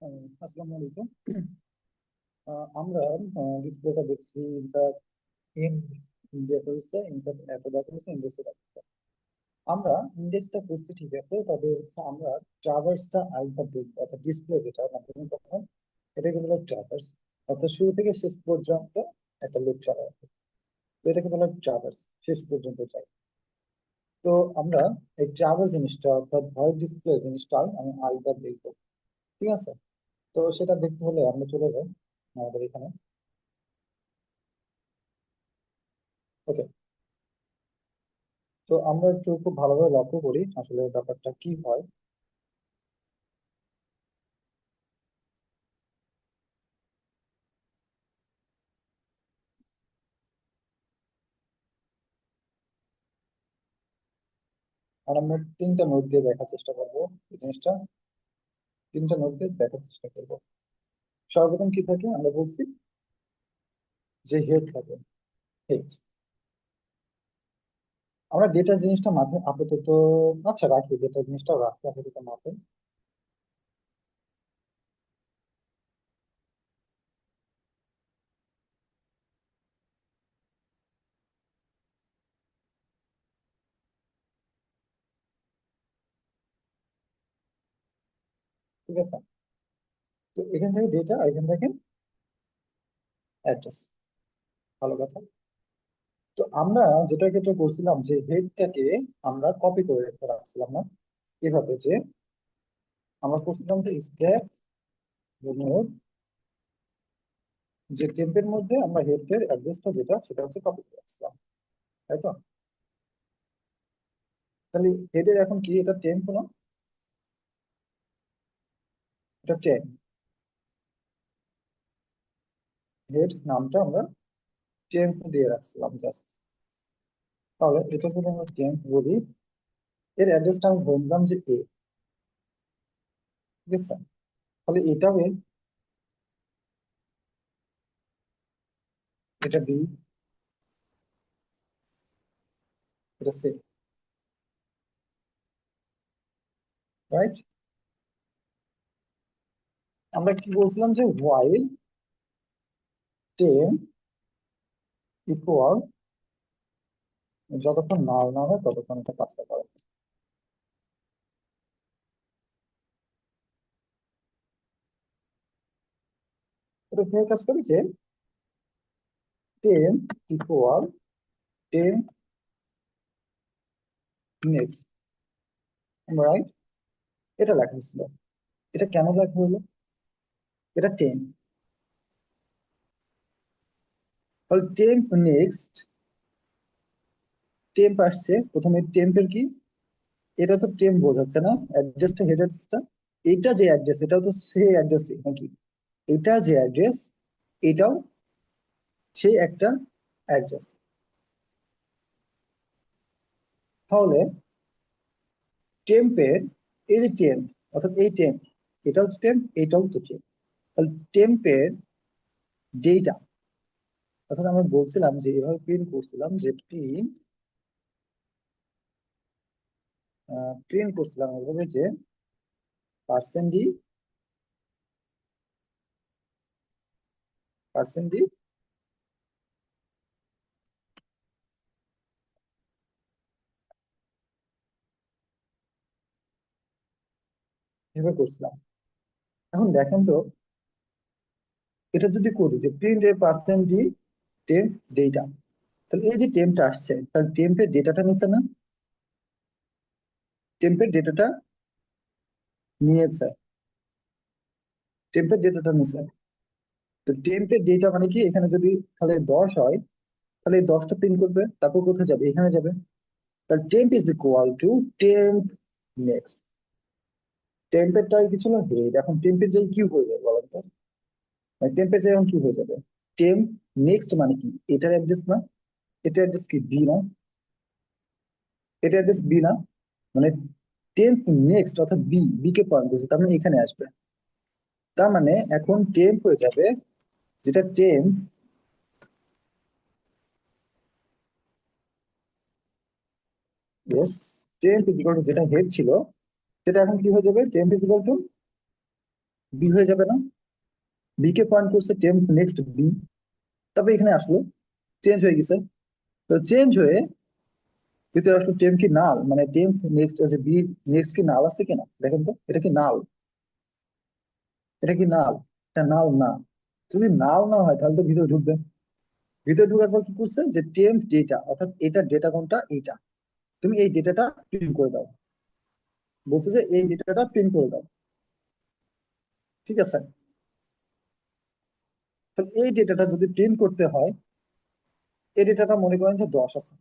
আসসালামু আলাইকুম। আমরা ডিসপ্লেটা দেখছি ইনসার্ট ইন দেখা হচ্ছে ইনসার্ট এত দেখা হচ্ছে ইন্ডেক্সে দেখা হচ্ছে। আমরা ইন্ডেক্সটা করছি ঠিক আছে, তবে হচ্ছে আমরা ট্রাভার্সটা আরেকবার দেখবো, অর্থাৎ ডিসপ্লে যেটা মাধ্যমিক কথা, এটাকে বলা হয় ট্রাভার্স। অর্থাৎ শুরু থেকে শেষ পর্যন্ত একটা লুপ চলা আছে, তো এটাকে বলা হয় ট্রাভার্স, শেষ পর্যন্ত চাই। তো আমরা এই ট্রাভার্স জিনিসটা অর্থাৎ ভয়েড ডিসপ্লে জিনিসটা আমি আরেকবার দেখবো, ঠিক আছে? তো সেটা দেখতে হলে আমরা চলে যাই আমাদের এখানে। ওকে, তো আমরা একটু খুব ভালোভাবে লক্ষ্য করি আসলে ব্যাপারটা কি হয়। আর আমরা তিনটা নোট দিয়ে দেখার চেষ্টা করবো এই জিনিসটা, তিনটা নোট দিয়ে দেখার চেষ্টা করবো। সর্বপ্রথম কি থাকে আমরা বলছি যে হেড থাকে, হেড। আমরা ডেটা জিনিসটা মাথায় আপাতত, আচ্ছা রাখি, ডেটা জিনিসটাও রাখি আপাতত মাথায়। ঠিক আছে, তো এখান থেকে ডেটা, এখান থেকে অ্যাড্রেস। ভালো কথা। তো আমরা যেটা যেটা করছিলাম যে হেডটাকে আমরা কপি করে রেখে রাখছিলাম না, এভাবে যে আমরা করছিলাম যে স্ট্যাক যে টেম্পের মধ্যে আমরা হেডের অ্যাড্রেসটা যেটা সেটা হচ্ছে কপি করে আসলাম, তাই তো? তাহলে হেডের এখন কি, এটা টেম্প হলো, এটা টেম্প। হেড নামটা আমরা টেম্প দিয়ে রাখছিলাম জাস্ট। তাহলে এটা যদি আমরা টেম্প বলি, এর অ্যাড্রেসটা আমি বললাম যে এ, ঠিক আছে? তাহলে এটাও এ, এটা বি, এটা সি, রাইট? আমরা কি বলছিলাম যে হোয়াইল টেম্প ইকুয়াল, যতক্ষণ নাল না হয় ততক্ষণ এটা কাজটা করে। এটা কিভাবে কাজ করে যে temp equal temp next, right? এটা লেখা হয়েছিল। এটা কেন লেখা হলো? এটা টেম্প, তাহলে টেম্প নেক্সট, টেম্প আসছে প্রথমে, টেম্পের কি, এটা তো টেম্প বোঝাচ্ছে না অ্যাড্রেসটা, হেড অ্যাড্রেসটা, এটা যে অ্যাড্রেস এটাও তো সেই অ্যাড্রেস নাকি? এটা যে অ্যাড্রেস এটাও সেই একটা অ্যাড্রেস। তাহলে টেম্পের, এই যে টেম্প, অর্থাৎ এই টেম্প, এটাও টেম্প, এটাও তো টেম্প। তাহলে টেম্পের ডেটা, অর্থাৎ আমরা বলছিলাম যে এভাবে প্রিন্ট করছিলাম যে প্রিন্ট, প্রিন্ট করছিলাম এভাবে যে পার্সেন্ট ডি, পার্সেন্ট ডি, এভাবে করছিলাম। এখন দেখেন তো, এটা যদি করি যে প্রিন্ট এ পার্সেন্ট ডি টেম্প ডেটা, তাহলে এই যে টেম্পটা আসছে তাহলে টেম্পের ডেটাটা নিচ্ছে না, টেম্পের ডেটাটা নিয়েছে, টেম্পের ডেটাটা নিচ্ছে। তো টেম্পের ডেটা মানে কি, এখানে যদি তাহলে 10 হয়, তাহলে এই 10টা প্রিন্ট করবে, তারপর কোথায় যাবে, এখানে যাবে। তাহলে temp is equal to temp next, টেম্পেরটাই কি ছিল হেড, এখন টেম্পের যাই কি হয়ে যাবে বলেন তো? মানে টেম্পের যাই এখন কি হয়ে যাবে? টেম্প নেক্সট মানে কি, এটার অ্যাড্রেস না? এটার অ্যাড্রেস কি বি না? এটা অ্যাড্রেস বি না? মানে টেম্প নেক্সট অর্থাৎ বি, বি কে পয়েন্ট করছে, তার মানে এখানে আসবে। তার মানে এখন টেম্প হয়ে যাবে, যেটা temp, yes, temp is equal to যেটা হেড ছিল, সেটা এখন কি হয়ে যাবে, temp is equal to B হয়ে যাবে না? বি কে পয়েন্ট করছে টেম্প নেক্সট বি, তারপরে এখানে আসলো, চেঞ্জ হয়ে গেছে। তো চেঞ্জ হয়ে ভিতরে আসলো টেম্প কি নাল, মানে টেম্প নেক্সট আছে বি নেক্সট কি নাল আছে কিনা দেখেন তো, এটা কি নাল? এটা কি নাল? এটা নাল না। যদি নাল না হয় তাহলে তো ভিতরে ঢুকবে। ভিতরে ঢোকার পর কি করছে যে টেম্প ডেটা, অর্থাৎ এটা ডেটা কোনটা, এইটা, তুমি এই ডেটাটা প্রিন্ট করে দাও। বলছে যে এই ডেটাটা প্রিন্ট করে দাও। ঠিক আছে? তাহলে এই ডেটাটা যদি প্রিন্ট করতে হয়, এই ডেটাটা মনে করেন যে 10 আছে,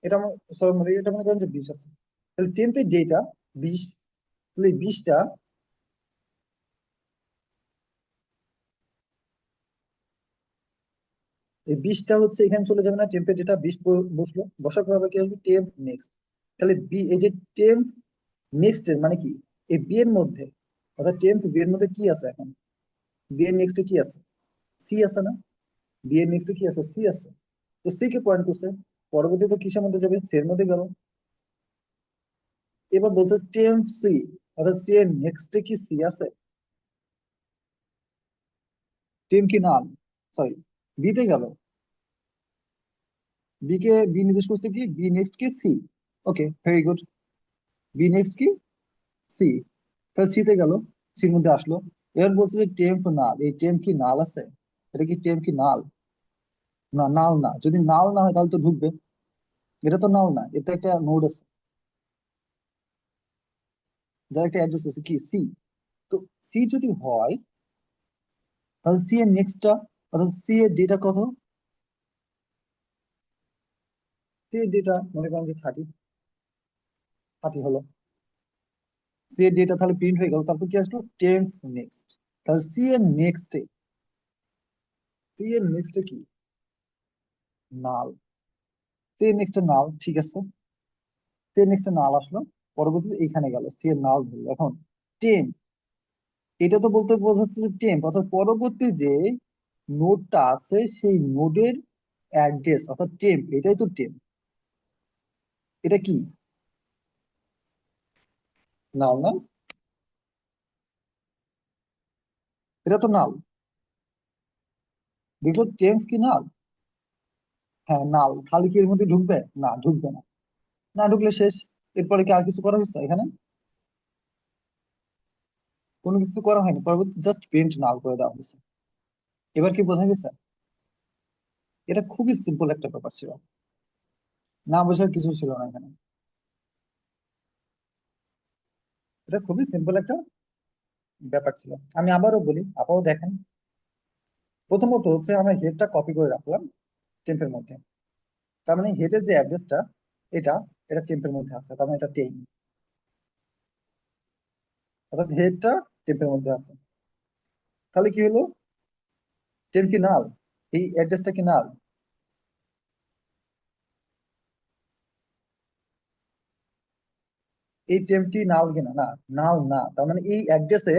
এটা সরি মনে এটা মনে করেন যে 20 আছে। তাহলে টেম্পের ডেটা 20, তাহলে এই 20টা, এই 20টা হচ্ছে এখানে চলে যাবে না, টেম্পের ডেটা 20 বসলো, বসার পর আবার কি আসবে টেম্প নেক্সট। তাহলে বি এই যে টেম্প নেক্সট এর মানে কি, এই বি এর মধ্যে, অর্থাৎ টেম্প বি এর মধ্যে কি আছে এখন, বি এর নেক্সটে কি আছে, সি আছে না? বি এর নেক্সটে কি আছে, সি আছে। তো সি কে পয়েন্ট করছে, পরবর্তীতে কিসের মধ্যে যাবে, সি এর মধ্যে গেল। এবার বলছে টেম্প সি, অর্থাৎ সি এর নেক্সটে কি সি আছে? টেম্প কি নাল, সরি, বি তে গেল, বি কে বি নির্দেশ করছে কি, বি নেক্সট কি সি। ওকে, ভেরি গুড। বি নেক্সট কি সি, তাহলে সি তে গেল, সির মধ্যে আসলো। এবার বলছে যে টেম্প নাল, এই টেম্প কি নাল আছে? এটা কি টেম্প কি নাল? না, নাল না। যদি নাল না হয় তাহলে তো ঢুকবে। এটা তো নাল না, এটা একটা নোড আছে, যার একটা অ্যাড্রেস আছে কি সি। তো সি যদি হয় তাহলে সি এর নেক্সটটা, অর্থাৎ সি এর ডেটা কত, সি এর ডেটা মনে করেন যে 30, 30 হলো সি এর ডেটা, তাহলে প্রিন্ট হয়ে গেল। তারপর কি আসলো টেম্প নেক্সট, তাহলে সি এর নেক্সটে কি, নাল। সি এর নেক্সটে নাল, ঠিক আছে। সি এর নেক্সটে নাল আসলো, পরবর্তীতে এইখানে গেল, সি এর নাল ধরলো। এখন টেম্প, এটা তো বলতে বোঝাচ্ছে যে টেম্প অর্থাৎ পরবর্তী যে নোডটা আছে সেই নোডের অ্যাড্রেস, অর্থাৎ টেম্প, এটাই তো টেম্প। এটা কি নাল না? এটা তো নাল। দেখলো টেম্প কি নাল? হ্যাঁ নাল। খালি কি এর মধ্যে ঢুকবে? না, ঢুকবে না। না ঢুকলে শেষ। এরপরে কি আর কিছু করা হয়েছে এখানে? কোনো কিছু করা হয়নি, পরবর্তী জাস্ট প্রিন্ট নাল করে দেওয়া হয়েছে। এবার কি বোঝা গেছে? এটা খুবই সিম্পল একটা ব্যাপার ছিল, না বোঝার কিছু ছিল না এখানে। এটা খুবই সিম্পল একটা ব্যাপার ছিল। আমি আবারও বলি, আবারও দেখেন। প্রথমত হচ্ছে আমরা হেডটা কপি করে রাখলাম টেম্পের মধ্যে, তার মানে হেডের যে অ্যাড্রেসটা, এটা এটা টেম্পের মধ্যে আছে, তার মানে এটা টেন, অর্থাৎ হেডটা টেম্পের মধ্যে আছে। তাহলে কি হলো, টেম্প কি নাল, এই অ্যাড্রেসটা কি নাল? এই টেম্পটি নাল কিনা, না, নাল না। তার মানে এই অ্যাড্রেসে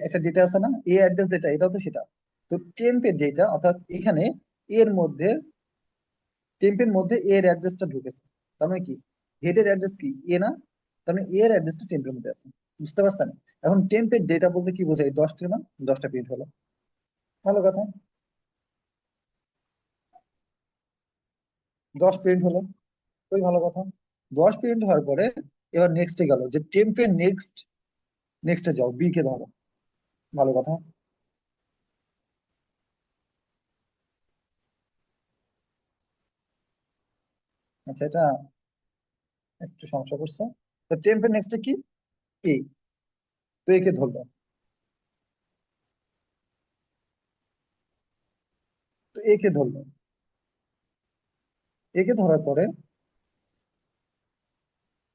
একটা ডেটা আছে না, এই অ্যাড্রেস যেটা, এটাও তো সেটা। তো টেম্পের ডেটা, অর্থাৎ এখানে এর মধ্যে, টেম্পের মধ্যে এর অ্যাড্রেসটা ঢুকেছে। তার মানে কি, হেডের অ্যাড্রেস কি এ না, তার মানে এর অ্যাড্রেসটা টেম্পের মধ্যে আছে। বুঝতে পারছেন? এখন টেম্পের ডেটা বলতে কি বোঝায়, 10টা না, 10টা প্রিন্ট হলো। ভালো কথা, 10 প্রিন্ট হলো, খুবই ভালো কথা। 10 প্রিন্ট হওয়ার পরে এবার নেক্সটে গেল, যে টেম্পের নেক্সট, নেক্সটে যাও, বি কে ধরো। ভালো কথা। আচ্ছা, এটা একটু সমস্যা করছে। তো টেম্পের নেক্সটে কি, এ, তো একে ধরলো। তো একে ধরলো, একে ধরার পরে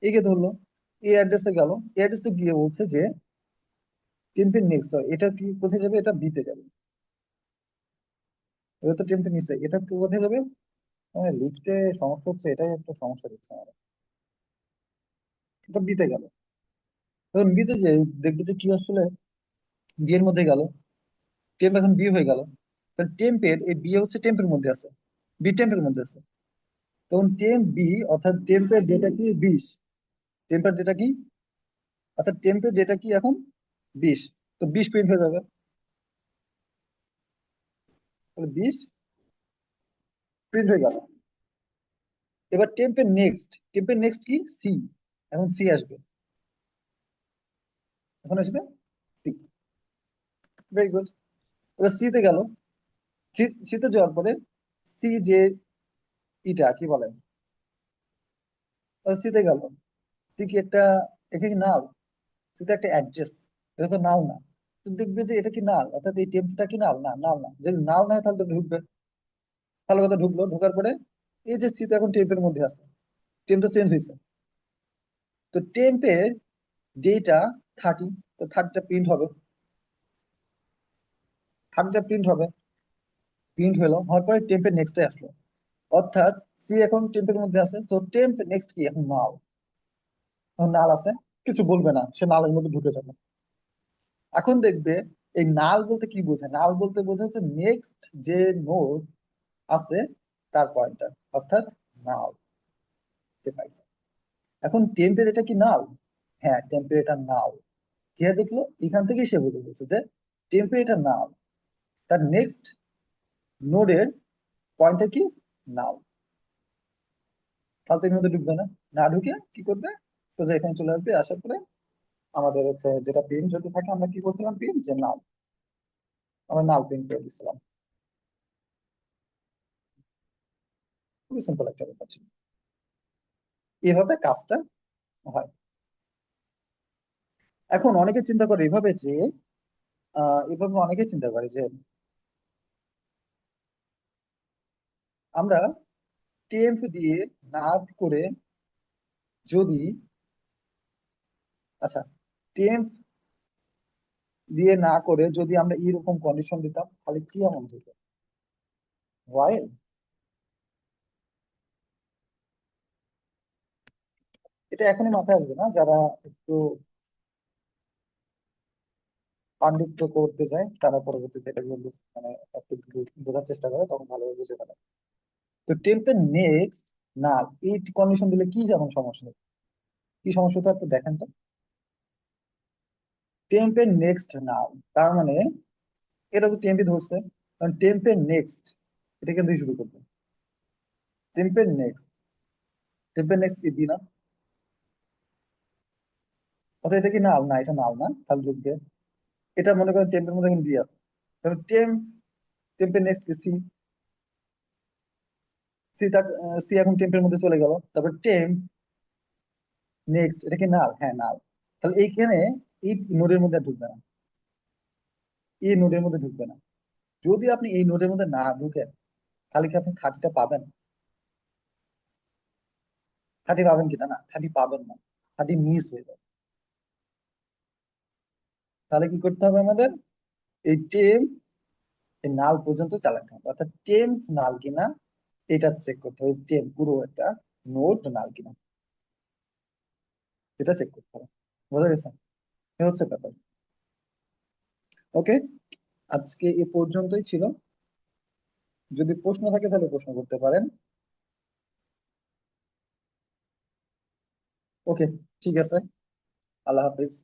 একে ধরলো, এই অ্যাড্রেসে গেল, এই অ্যাড্রেসে গিয়ে বলছে যে টেম্পের নেক্সট হয়, এটা কি কোথায় যাবে, এটা বিতে যাবে। এটা তো টেম্পের নিচে, এটা কোথায় যাবে, মানে লিখতে সমস্যা হচ্ছে, এটাই একটা সমস্যা দিচ্ছে আমার। এটা বিতে গেল। তখন বিতে যে দেখবে যে কি আসলে, বি এর মধ্যে গেল, টেম্প এখন বি হয়ে গেল। কারণ টেম্পের এই বি হচ্ছে টেম্পের মধ্যে আছে, বি টেম্পের মধ্যে আছে। তখন টেম্প বি, অর্থাৎ টেম্পের যেটা কি 20, টেম্পের যেটা কি, অর্থাৎ টেম্পের যেটা কি এখন 20, তো 20 প্রিন্ট হয়ে যাবে, তাহলে 20 প্রিন্ট হয়ে গেল। এবার টেম্পের নেক্সট কি, সি। এখন সি আসবে, এখন আসবে সি। Very good. এবার সি তে গেল, সি তে যাওয়ার পরে সি যে ইটা কি বলে, সি তে গেল, সি কি একটা, এটা কি নাল? সি তো একটা অ্যাড্রেস, এটা তো নাল না। তো দেখবে যে এটা কি নাল, অর্থাৎ এই টেম্পটা কি নাল না, নাল না। যদি নাল না হয় তাহলে তো ঢুকবে। ভালো কথা, ঢুকলো, ঢোকার পরে এই যে সি তো এখন টেম্পের মধ্যে আছে, টেম্পটা চেঞ্জ হয়েছে। তো টেম্পের ডেটা 30, তো 30টা প্রিন্ট হবে, 30টা প্রিন্ট হবে। প্রিন্ট হলো, হওয়ার পরে টেম্পের নেক্সটে আসলো, অর্থাৎ সি এখন টেম্পের মধ্যে আছে, তো টেম্প নেক্সট কি এখন নাল। এখন নাল আছে, কিছু বলবে না, সে নালের মধ্যে ঢুকে যাবে। এখন দেখবে এই নাল বলতে কি বোঝায়, নাল বলতে বোঝাচ্ছে নেক্সট যে নোড আছে তার পয়েন্টার, অর্থাৎ নাল পাইছে। এখন টেম্পের এটা কি নাল? হ্যাঁ, টেম্পের এটা নাল। কে দেখলো, এখান থেকেই সে বুঝে গেছে যে টেম্পের এটা নাল, তার নেক্সট নোডের পয়েন্টার কি, নাল। তাহলে তো এর মধ্যে ঢুকবে না, না ঢুকে কি করবে, সোজা এখানে চলে আসবে, আসার পরে আমাদের হচ্ছে যেটা প্রিন্ট যদি থাকে, আমরা কি করছিলাম, প্রিন্ট যে নাল, আমরা নাল প্রিন্ট করে দিচ্ছিলাম। খুবই সিম্পল একটা ব্যাপার ছিল। এভাবে কাজটা হয়। এখন অনেকে চিন্তা করে এভাবে যে এভাবে অনেকে চিন্তা করে যে আমরা টেম্প দিয়ে নাদ করে যদি, আচ্ছা, টেম্প দিয়ে না করে যদি আমরা এরকম কন্ডিশন দিতাম তাহলে কি এমন হতো, ওয়াইল। এটা এখনই মাথায় আসবে না, যারা একটু পাণ্ডিত্য করতে চায় তারা পরবর্তীতে এটা মানে একটু বোঝার চেষ্টা করে, তখন ভালোভাবে বুঝে ফেলে। তো টেম্পের নেক্সট না, এই কন্ডিশন দিলে কি যেমন সমস্যা, কি সমস্যা তো একটু দেখেন তো। টেম্পের নেক্সট নাও, তার মানে এটা তো টেম্পে ধরছে, কারণ টেম্পের নেক্সট এটা কিন্তু শুরু করবে। টেম্পের নেক্সট, টেম্পের নেক্সট কি বি না, অর্থাৎ এটা কি নাল না, এটা নাল না, তাহলে ঢুকবে। এটা মনে করেন টেম্পের মধ্যে এখন বি আছে, তাহলে টেম্পের নেক্সট কি সি। সি তার সি এখন টেম্পের মধ্যে চলে গেল, তারপর টেম্প নেক্সট, এটা কি নাল, হ্যাঁ নাল। তাহলে এইখানে এই নোডের মধ্যে আর ঢুকবে না, এই নোডের মধ্যে ঢুকবে না। যদি আপনি এই নোডের মধ্যে না ঢুকেন তাহলে কি আপনি 30টা পাবেন? 30 পাবেন কিনা, না 30 পাবেন না, 30 মিস হয়ে যাবে। তাহলে কি করতে হবে আমাদের, এই টেম্প এই নাল পর্যন্ত চালাতে হবে, অর্থাৎ টেম্প নাল কিনা এটা চেক করতে হবে, টেম্প পুরো একটা নোড নাল কিনা এটা চেক করতে হবে। বোঝা গেছে? এ হচ্ছে ব্যাপার। ওকে, আজকে এ পর্যন্তই ছিল। যদি প্রশ্ন থাকে তাহলে প্রশ্ন করতে পারেন। ওকে, ঠিক আছে, আল্লাহ হাফিজ।